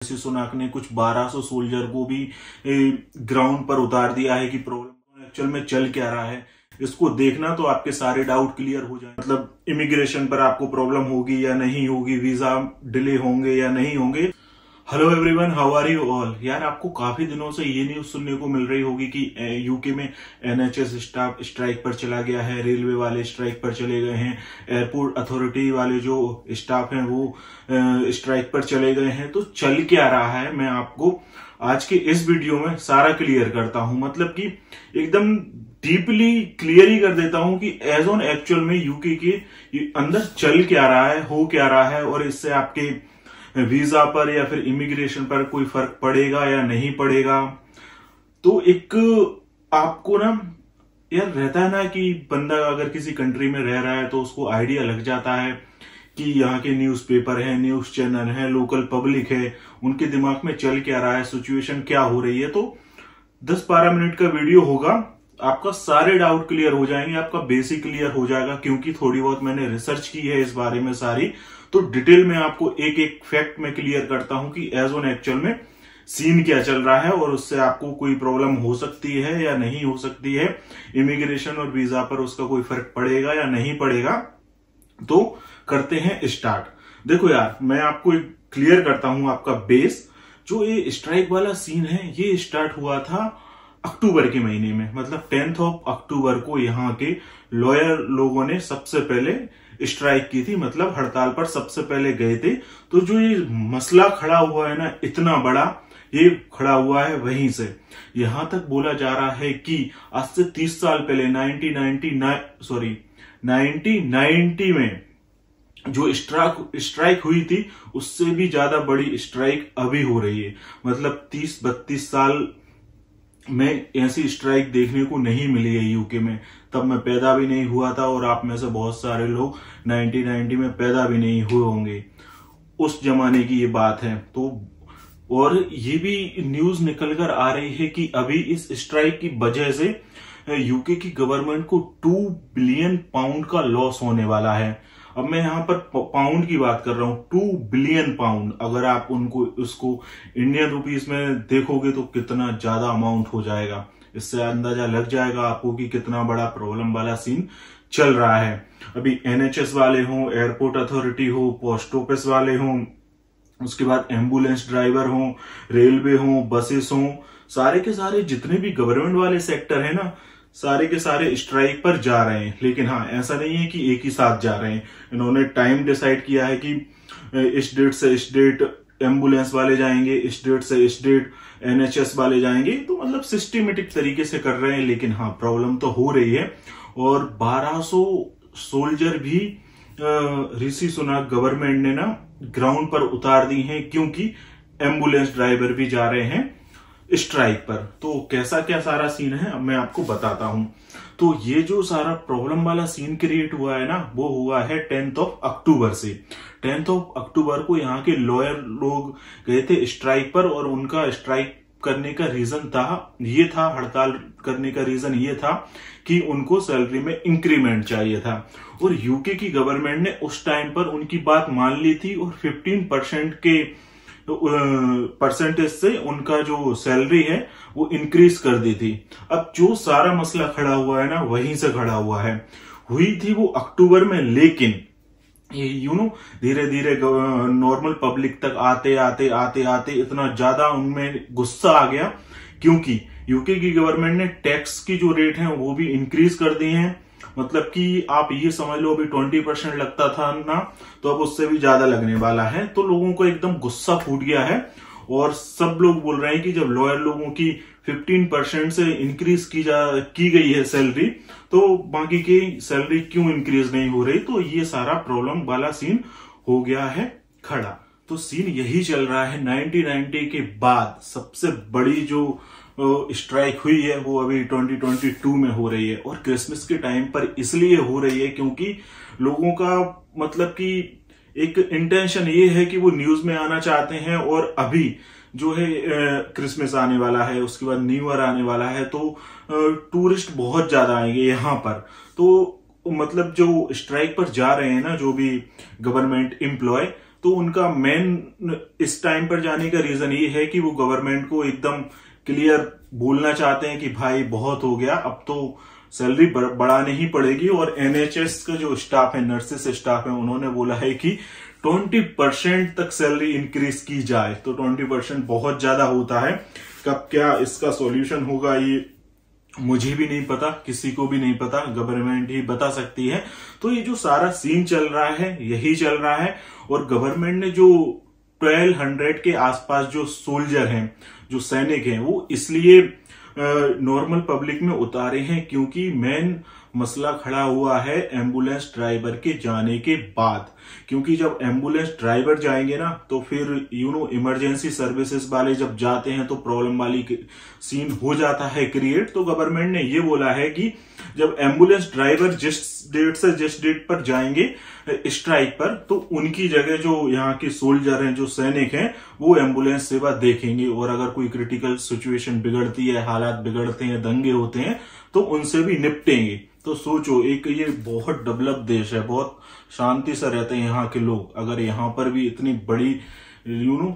ऋषि सुनाक ने कुछ 1200 सोल्जर को भी ग्राउंड पर उतार दिया है कि प्रॉब्लम एक्चुअल में चल क्या रहा है। इसको देखना तो आपके सारे डाउट क्लियर हो जाए। मतलब इमिग्रेशन पर आपको प्रॉब्लम होगी या नहीं होगी, वीजा डिले होंगे या नहीं होंगे। Hello everyone, how are you all. यार आपको काफी दिनों से ये न्यूज सुनने को मिल रही होगी कि यूके में एनएचएस स्टाफ स्ट्राइक पर चला गया है, रेलवे वाले स्ट्राइक पर चले गए हैं, एयरपोर्ट अथॉरिटी वाले जो स्टाफ हैं वो स्ट्राइक पर चले गए हैं। तो चल क्या रहा है, मैं आपको आज के इस वीडियो में सारा क्लियर करता हूं। मतलब कि एकदम डीपली क्लियर ही कर देता हूं कि एज ऑन एक्चुअल में यूके के अंदर चल क्या रहा है, हो क्या रहा है, और इससे आपके वीजा पर या फिर इमिग्रेशन पर कोई फर्क पड़ेगा या नहीं पड़ेगा। तो एक आपको ना यार रहता है ना कि बंदा अगर किसी कंट्री में रह रहा है तो उसको आइडिया लग जाता है कि यहाँ के न्यूज़पेपर है, न्यूज चैनल है, लोकल पब्लिक है, उनके दिमाग में चल क्या रहा है, सिचुएशन क्या हो रही है। तो 10-12 मिनट का वीडियो होगा, आपका सारे डाउट क्लियर हो जाएंगे, आपका बेसिक क्लियर हो जाएगा। क्योंकि थोड़ी बहुत मैंने रिसर्च की है इस बारे में सारी, तो डिटेल में आपको एक एक फैक्ट में क्लियर करता हूं कि एज ऑन एक्चुअल में सीन क्या चल रहा है और उससे आपको कोई प्रॉब्लम हो सकती है या नहीं हो सकती है, इमिग्रेशन और वीजा पर उसका कोई फर्क पड़ेगा या नहीं पड़ेगा। तो करते हैं स्टार्ट। देखो यार, मैं आपको एक क्लियर करता हूं आपका बेस। जो ये स्ट्राइक वाला सीन है ये स्टार्ट हुआ था अक्टूबर के महीने में। मतलब 10 अक्टूबर को यहाँ के लॉयर लोगों ने सबसे पहले स्ट्राइक की थी, मतलब हड़ताल पर सबसे पहले गए थे। तो जो ये मसला खड़ा हुआ है ना इतना बड़ा, ये खड़ा हुआ है वहीं से। यहां तक बोला जा रहा है कि आज से 30 साल पहले 1990 में जो स्ट्राइक हुई थी उससे भी ज्यादा बड़ी स्ट्राइक अभी हो रही है। मतलब 30-32 साल में ऐसी स्ट्राइक देखने को नहीं मिली है यूके में। तब मैं पैदा भी नहीं हुआ था और आप में से बहुत सारे लोग 1990 में पैदा भी नहीं हुए होंगे। उस जमाने की ये बात है। तो और ये भी न्यूज निकल कर आ रही है कि अभी इस स्ट्राइक की वजह से यूके की गवर्नमेंट को 2 बिलियन पाउंड का लॉस होने वाला है। अब मैं यहां पर पाउंड की बात कर रहा हूं, 2 बिलियन पाउंड। अगर आप उसको इंडियन रुपीस में देखोगे तो कितना ज्यादा अमाउंट हो जाएगा। इससे अंदाजा लग जाएगा आपको कि कितना बड़ा प्रॉब्लम वाला सीन चल रहा है। अभी एनएचएस वाले हों, एयरपोर्ट अथॉरिटी हो, पोस्ट ऑफिस वाले हों, उसके बाद एम्बुलेंस ड्राइवर हों, रेलवे हों, बसेस हों, सारे के सारे जितने भी गवर्नमेंट वाले सेक्टर है ना, सारे के सारे स्ट्राइक पर जा रहे हैं। लेकिन हाँ, ऐसा नहीं है कि एक ही साथ जा रहे हैं। इन्होंने टाइम डिसाइड किया है कि इस डेट से इस डेट एम्बुलेंस वाले जाएंगे, इस डेट से इस डेट एनएचएस वाले जाएंगे। तो मतलब सिस्टमेटिक तरीके से कर रहे हैं। लेकिन हाँ, प्रॉब्लम तो हो रही है। और 1200 सोल्जर भी ऋषि सुनाक गवर्नमेंट ने ना ग्राउंड पर उतार दी हैं, क्योंकि एम्बुलेंस ड्राइवर भी जा रहे हैं स्ट्राइक पर। तो कैसा क्या सारा सीन है अब मैं आपको बताता हूं। तो ये जो सारा प्रॉब्लम वाला सीन क्रिएट हुआ है ना, वो हुआ है 10 अक्टूबर से। 10 अक्टूबर को यहाँ के लॉयर लोग गए थे स्ट्राइक पर, और उनका स्ट्राइक करने का रीजन था हड़ताल करने का रीजन ये था कि उनको सैलरी में इंक्रीमेंट चाहिए था। और यूके की गवर्नमेंट ने उस टाइम पर उनकी बात मान ली थी और 15% के परसेंटेज से उनका जो सैलरी है वो इंक्रीज कर दी थी। अब जो सारा मसला खड़ा हुआ है ना वहीं से खड़ा हुआ है। हुई थी वो अक्टूबर में, लेकिन ये धीरे धीरे नॉर्मल पब्लिक तक आते आते इतना ज्यादा उनमें गुस्सा आ गया, क्योंकि यूके की गवर्नमेंट ने टैक्स की जो रेट है वो भी इंक्रीज कर दी है। मतलब कि आप ये समझ लो, अभी 20% लगता था ना, तो अब उससे भी ज्यादा लगने वाला है। तो लोगों को एकदम गुस्सा फूट गया है और सब लोग बोल रहे हैं कि जब लॉयर लोगों की 15% से इंक्रीज की गई है सैलरी, तो बाकी की सैलरी क्यों इंक्रीज नहीं हो रही। तो ये सारा प्रॉब्लम वाला सीन हो गया है खड़ा। तो सीन यही चल रहा है। 1990 के बाद सबसे बड़ी जो स्ट्राइक हुई है वो अभी 2022 में हो रही है, और क्रिसमस के टाइम पर इसलिए हो रही है क्योंकि लोगों का मतलब कि एक इंटेंशन ये है कि वो न्यूज में आना चाहते हैं। और अभी जो है क्रिसमस आने वाला है, उसके बाद न्यू ईयर आने वाला है, तो टूरिस्ट बहुत ज्यादा आएंगे यहाँ पर। तो मतलब जो स्ट्राइक पर जा रहे हैं ना, जो भी गवर्नमेंट एम्प्लॉय, तो उनका मेन इस टाइम पर जाने का रीजन ये है कि वो गवर्नमेंट को एकदम क्लियर बोलना चाहते हैं कि भाई बहुत हो गया, अब तो सैलरी बढ़ानी ही पड़ेगी। और एनएचएस का जो स्टाफ है, नर्सेस स्टाफ है, उन्होंने बोला है कि 20% तक सैलरी इंक्रीज की जाए। तो 20% बहुत ज्यादा होता है। कब क्या इसका सॉल्यूशन होगा ये मुझे भी नहीं पता, किसी को भी नहीं पता, गवर्नमेंट ही बता सकती है। तो ये जो सारा सीन चल रहा है यही चल रहा है। और गवर्नमेंट ने जो 1200 के आसपास जो सोल्जर हैं, जो सैनिक हैं, वो इसलिए नॉर्मल पब्लिक में उतारे हैं क्योंकि मेन मसला खड़ा हुआ है एम्बुलेंस ड्राइवर के जाने के बाद। क्योंकि जब एम्बुलेंस ड्राइवर जाएंगे ना तो फिर इमरजेंसी सर्विसेज वाले जब जाते हैं तो प्रॉब्लम वाली सीन हो जाता है क्रिएट। तो गवर्नमेंट ने ये बोला है कि जब एम्बुलेंस ड्राइवर जिस डेट से जिस डेट पर जाएंगे स्ट्राइक पर, तो उनकी जगह जो यहाँ के सोल्जर हैं, जो सैनिक हैं, वो एम्बुलेंस सेवा देखेंगे। और अगर कोई क्रिटिकल सिचुएशन बिगड़ती है, हालात बिगड़ते हैं, दंगे होते हैं, तो उनसे भी निपटेंगे। तो सोचो, एक ये बहुत डेवलप देश है, बहुत शांति से रहते हैं यहाँ के लोग। अगर यहाँ पर भी इतनी बड़ी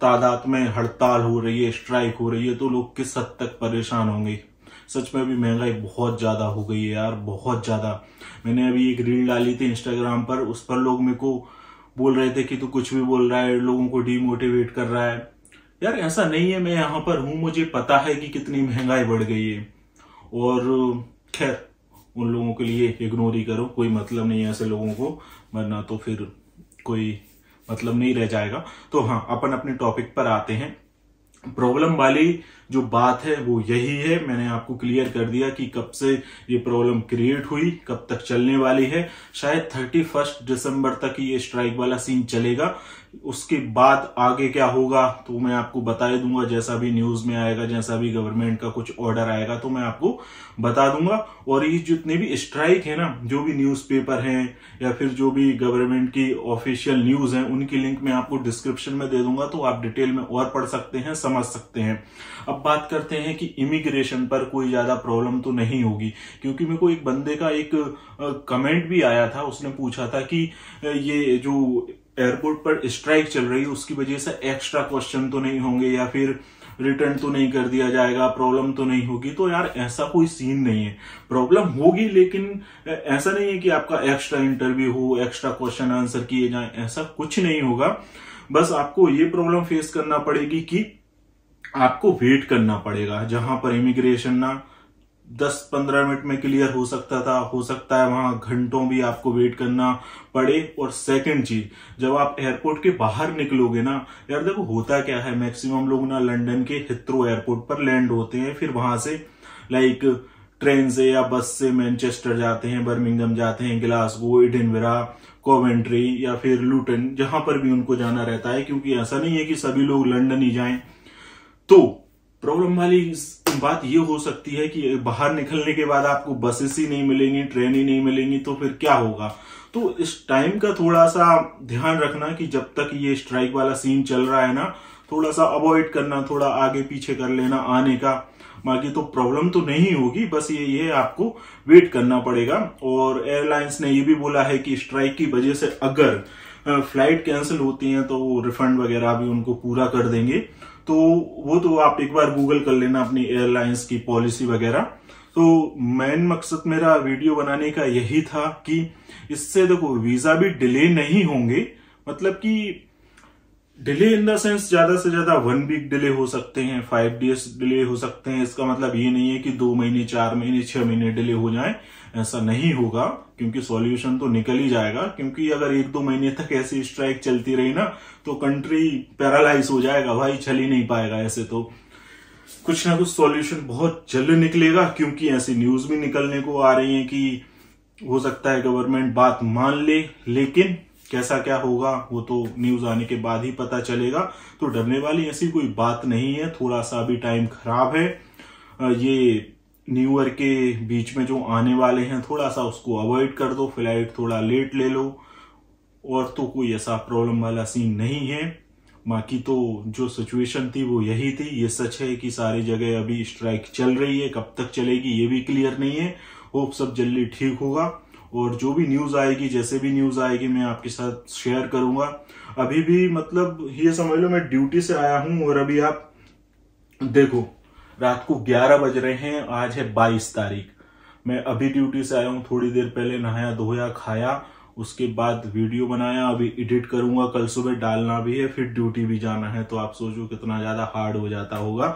तादाद में हड़ताल हो रही है, स्ट्राइक हो रही है, तो लोग किस हद तक परेशान होंगे। सच में भी महंगाई बहुत ज्यादा हो गई है यार, बहुत ज्यादा। मैंने अभी एक रील डाली थी इंस्टाग्राम पर, उस पर लोग मेरे को बोल रहे थे कि तू कुछ भी बोल रहा है, लोगों को डिमोटिवेट कर रहा है। यार ऐसा नहीं है, मैं यहाँ पर हूं, मुझे पता है कि कितनी महंगाई बढ़ गई है। और खैर उन लोगों के लिए इग्नोर ही करो, कोई मतलब नहीं है ऐसे लोगों को, वरना तो फिर कोई मतलब नहीं रह जाएगा। तो हाँ, अपन अपने टॉपिक पर आते हैं। प्रॉब्लम वाली जो बात है वो यही है, मैंने आपको क्लियर कर दिया कि कब से ये प्रॉब्लम क्रिएट हुई, कब तक चलने वाली है। शायद 31 दिसंबर तक ये स्ट्राइक वाला सीन चलेगा। उसके बाद आगे क्या होगा तो मैं आपको बता ही दूंगा, जैसा भी न्यूज में आएगा, जैसा भी गवर्नमेंट का कुछ ऑर्डर आएगा तो मैं आपको बता दूंगा। और ये जितने भी स्ट्राइक है ना, जो भी न्यूज़पेपर हैं या फिर जो भी गवर्नमेंट की ऑफिशियल न्यूज है, उनकी लिंक मैं आपको डिस्क्रिप्शन में दे दूंगा, तो आप डिटेल में और पढ़ सकते हैं, समझ सकते हैं। अब बात करते हैं कि इमिग्रेशन पर कोई ज्यादा प्रॉब्लम तो नहीं होगी, क्योंकि मेरे को एक बंदे का एक कमेंट भी आया था, उसने पूछा था कि ये जो एयरपोर्ट पर स्ट्राइक चल रही है उसकी वजह से एक्स्ट्रा क्वेश्चन तो नहीं होंगे या फिर रिटर्न तो नहीं कर दिया जाएगा, प्रॉब्लम तो नहीं होगी। तो यार ऐसा कोई सीन नहीं है, प्रॉब्लम होगी, लेकिन ऐसा नहीं है कि आपका एक्स्ट्रा इंटरव्यू हो, एक्स्ट्रा क्वेश्चन आंसर किए जाएं, ऐसा कुछ नहीं होगा। बस आपको ये प्रॉब्लम फेस करना पड़ेगी कि आपको वेट करना पड़ेगा। जहां पर इमिग्रेशन ना 10-15 मिनट में क्लियर हो सकता है वहां घंटों भी आपको वेट करना पड़े। और सेकंड चीज, जब आप एयरपोर्ट के बाहर निकलोगे ना, यार देखो होता क्या है, मैक्सिमम लोग ना लंदन के हिथ्रो एयरपोर्ट पर लैंड होते हैं, फिर वहां से लाइक ट्रेन से या बस से मैनचेस्टर जाते हैं, बर्मिंघम जाते हैं, ग्लासगो, एडिनबरा, कोवेंट्री या फिर लूटन, जहां पर भी उनको जाना रहता है। क्योंकि ऐसा नहीं है कि सभी लोग लंदन ही जाएं। तो प्रॉब्लम वाली बात ये हो सकती है कि बाहर निकलने के बाद आपको बसेस ही नहीं मिलेंगी, ट्रेन ही नहीं मिलेंगी, तो फिर क्या होगा। तो इस टाइम का थोड़ा सा ध्यान रखना कि जब तक ये स्ट्राइक वाला सीन चल रहा है ना, थोड़ा सा अवॉइड करना, थोड़ा आगे पीछे कर लेना आने का। बाकी तो प्रॉब्लम तो नहीं होगी, बस ये आपको वेट करना पड़ेगा। और एयरलाइंस ने ये भी बोला है कि स्ट्राइक की वजह से अगर फ्लाइट कैंसिल होती है तो रिफंड वगैरह भी उनको पूरा कर देंगे। तो वो तो आप एक बार गूगल कर लेना अपनी एयरलाइंस की पॉलिसी वगैरह। तो मेन मकसद मेरा वीडियो बनाने का यही था कि इससे देखो वीजा भी डिले नहीं होंगे, मतलब कि डिले इन द सेंस ज्यादा से ज्यादा 1 वीक डिले हो सकते हैं, 5 डेज डिले हो सकते हैं। इसका मतलब ये नहीं है कि 2 महीने, 4 महीने, 6 महीने डिले हो जाए, ऐसा नहीं होगा, क्योंकि सॉल्यूशन तो निकल ही जाएगा। क्योंकि अगर 1-2 महीने तक ऐसी स्ट्राइक चलती रही ना तो कंट्री पैरालाइज हो जाएगा भाई, चल ही नहीं पाएगा। ऐसे तो कुछ ना कुछ सॉल्यूशन बहुत जल्द निकलेगा, क्योंकि ऐसी न्यूज भी निकलने को आ रही है कि हो सकता है गवर्नमेंट बात मान ले, लेकिन कैसा क्या होगा वो तो न्यूज आने के बाद ही पता चलेगा। तो डरने वाली ऐसी कोई बात नहीं है। थोड़ा सा भी टाइम खराब है, ये न्यू ईयर के बीच में जो आने वाले हैं थोड़ा सा उसको अवॉइड कर दो, फ्लाइट थोड़ा लेट ले लो, और तो कोई ऐसा प्रॉब्लम वाला सीन नहीं है। बाकी तो जो सिचुएशन थी वो यही थी। ये सच है कि सारी जगह अभी स्ट्राइक चल रही है, कब तक चलेगी ये भी क्लियर नहीं है। होप सब जल्दी ठीक होगा, और जो भी न्यूज आएगी, जैसे भी न्यूज आएगी, मैं आपके साथ शेयर करूंगा। अभी भी मतलब ये समझ लो मैं ड्यूटी से आया हूं और अभी आप देखो रात को 11 बज रहे हैं, आज है 22 तारीख। मैं अभी ड्यूटी से आया हूं, थोड़ी देर पहले नहाया धोया खाया, उसके बाद वीडियो बनाया, अभी एडिट करूंगा, कल सुबह डालना भी है, फिर ड्यूटी भी जाना है। तो आप सोचो कितना ज्यादा हार्ड हो जाता होगा,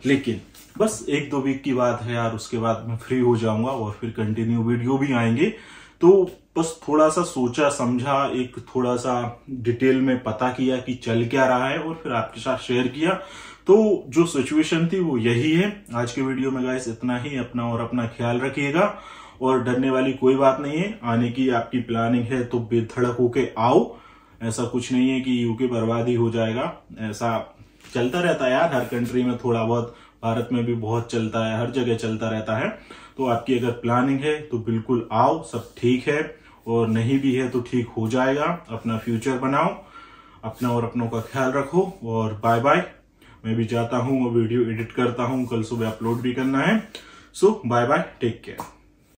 लेकिन बस 1-2 वीक की बात है यार, उसके बाद मैं फ्री हो जाऊंगा और फिर कंटिन्यू वीडियो भी आएंगे। तो बस थोड़ा सा सोचा समझा, एक थोड़ा सा डिटेल में पता किया कि चल क्या रहा है और फिर आपके साथ शेयर किया। तो जो सिचुएशन थी वो यही है। आज के वीडियो में गाइस इतना ही। अपना और अपना ख्याल रखिएगा और डरने वाली कोई बात नहीं है। आने की आपकी प्लानिंग है तो बेधड़क होके आओ। ऐसा कुछ नहीं है कि यूके बर्बादी हो जाएगा, ऐसा चलता रहता है यार हर कंट्री में, थोड़ा बहुत भारत में भी बहुत चलता है, हर जगह चलता रहता है। तो आपकी अगर प्लानिंग है तो बिल्कुल आओ, सब ठीक है, और नहीं भी है तो ठीक हो जाएगा। अपना फ्यूचर बनाओ, अपना और अपनों का ख्याल रखो और बाय बाय। मैं भी जाता हूं और वीडियो एडिट करता हूं, कल सुबह अपलोड भी करना है। सो बाय बाय, टेक केयर।